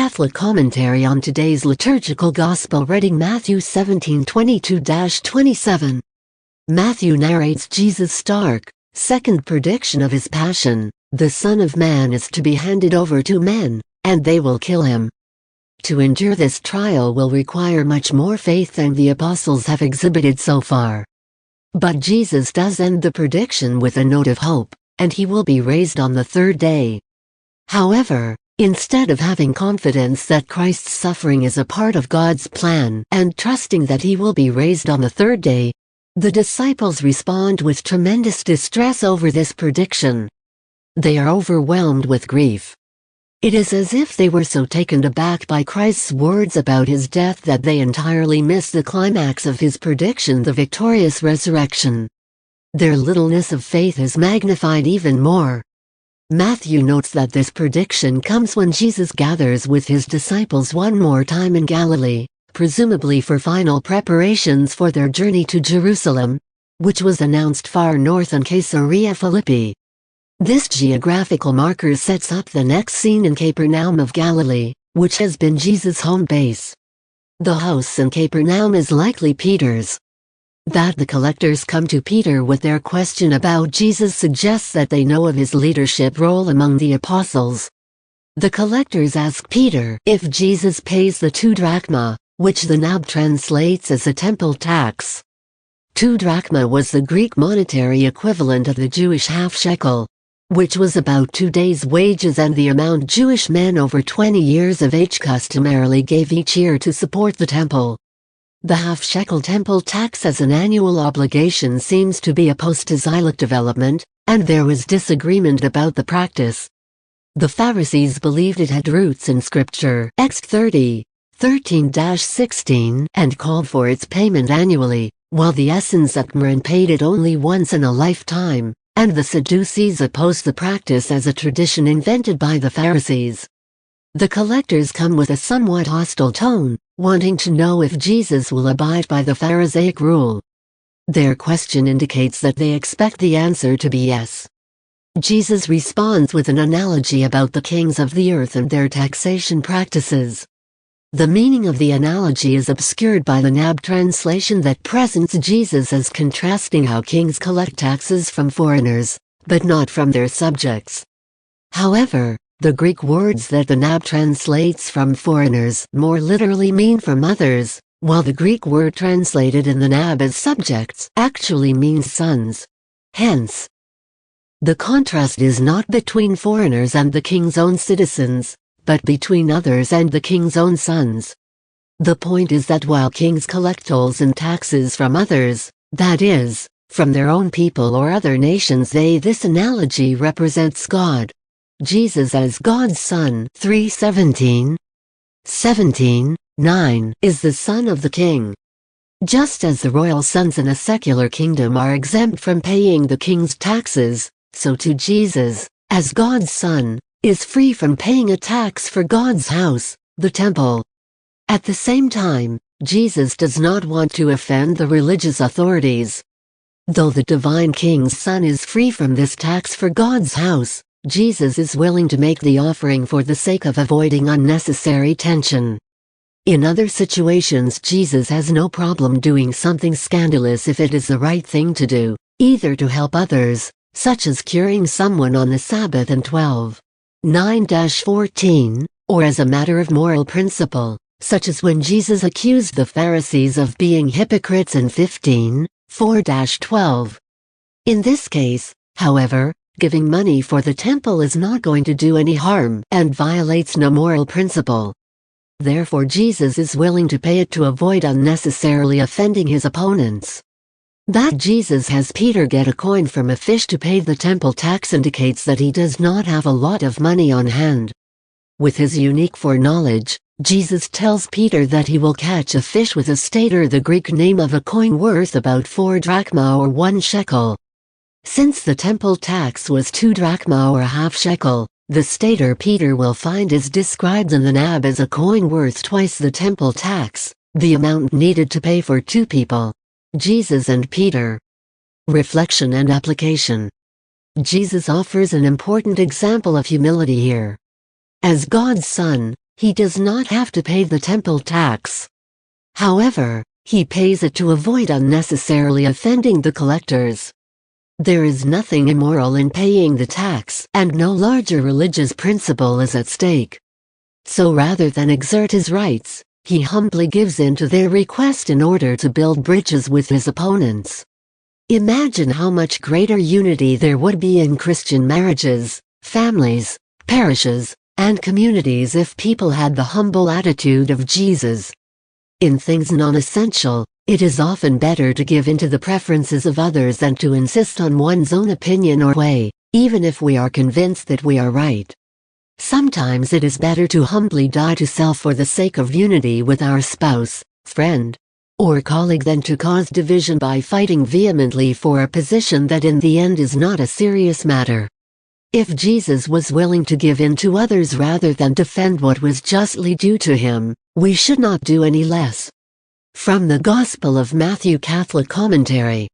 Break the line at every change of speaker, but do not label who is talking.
Catholic commentary on today's liturgical gospel reading Matthew 17:22-27. Matthew narrates Jesus' stark, second prediction of his passion: the Son of Man is to be handed over to men, and they will kill him. To endure this trial will require much more faith than the apostles have exhibited so far. But Jesus does end the prediction with a note of hope, and he will be raised on the third day. However, instead of having confidence that Christ's suffering is a part of God's plan and trusting that he will be raised on the third day, the disciples respond with tremendous distress over this prediction. They are overwhelmed with grief. It is as if they were so taken aback by Christ's words about his death that they entirely miss the climax of his prediction, the victorious resurrection. Their littleness of faith is magnified even more. Matthew notes that this prediction comes when Jesus gathers with his disciples one more time in Galilee, presumably for final preparations for their journey to Jerusalem, which was announced far north in Caesarea Philippi. This geographical marker sets up the next scene in Capernaum of Galilee, which has been Jesus' home base. The house in Capernaum is likely Peter's. That the collectors come to Peter with their question about Jesus suggests that they know of his leadership role among the apostles. The collectors ask Peter if Jesus pays the 2 drachma, which the NAB translates as a temple tax. 2 drachma was the Greek monetary equivalent of the Jewish half shekel, which was about 2 days' wages and the amount Jewish men over 20 years of age customarily gave each year to support the temple. The half-shekel temple tax as an annual obligation seems to be a post-exilic development, and there was disagreement about the practice. The Pharisees believed it had roots in Scripture, Ex 30:13-16, and called for its payment annually, while the Sanhedrin paid it only once in a lifetime, and the Sadducees opposed the practice as a tradition invented by the Pharisees. The collectors come with a somewhat hostile tone, wanting to know if Jesus will abide by the Pharisaic rule. Their question indicates that they expect the answer to be yes. Jesus responds with an analogy about the kings of the earth and their taxation practices. The meaning of the analogy is obscured by the NAB translation that presents Jesus as contrasting how kings collect taxes from foreigners, but not from their subjects. However, the Greek words that the NAB translates from foreigners more literally mean from others, while the Greek word translated in the NAB as subjects actually means sons. Hence, the contrast is not between foreigners and the king's own citizens, but between others and the king's own sons. The point is that while kings collect tolls and taxes from others, that is, from their own people or other nations, this analogy represents God. Jesus as God's Son 3:17-9 is the Son of the King. Just as the royal sons in a secular kingdom are exempt from paying the king's taxes, so too Jesus, as God's Son, is free from paying a tax for God's house, the temple. At the same time, Jesus does not want to offend the religious authorities. Though the divine King's Son is free from this tax for God's house, Jesus is willing to make the offering for the sake of avoiding unnecessary tension. In other situations, Jesus has no problem doing something scandalous if it is the right thing to do, either to help others, such as curing someone on the Sabbath in 12:9-14, or as a matter of moral principle, such as when Jesus accused the Pharisees of being hypocrites in 15:4-12. In this case, however, giving money for the temple is not going to do any harm and violates no moral principle. Therefore Jesus is willing to pay it to avoid unnecessarily offending his opponents. That Jesus has Peter get a coin from a fish to pay the temple tax indicates that he does not have a lot of money on hand. With his unique foreknowledge, Jesus tells Peter that he will catch a fish with a stater, the Greek name of a coin worth about 4 drachma or 1 shekel. Since the temple tax was 2 drachma or a half shekel, the stater Peter will find is described in the NAB as a coin worth twice the temple tax, the amount needed to pay for 2 people, Jesus and Peter. Reflection and application. Jesus offers an important example of humility here. As God's Son, He does not have to pay the temple tax. However, he pays it to avoid unnecessarily offending the collectors. There is nothing immoral in paying the tax, and no larger religious principle is at stake. So rather than exert his rights, he humbly gives in to their request in order to build bridges with his opponents. Imagine how much greater unity there would be in Christian marriages, families, parishes, and communities if people had the humble attitude of Jesus. In things non-essential, it is often better to give in to the preferences of others than to insist on one's own opinion or way, even if we are convinced that we are right. Sometimes it is better to humbly die to self for the sake of unity with our spouse, friend, or colleague than to cause division by fighting vehemently for a position that in the end is not a serious matter. If Jesus was willing to give in to others rather than defend what was justly due to him, we should not do any less. From the Gospel of Matthew Catholic Commentary.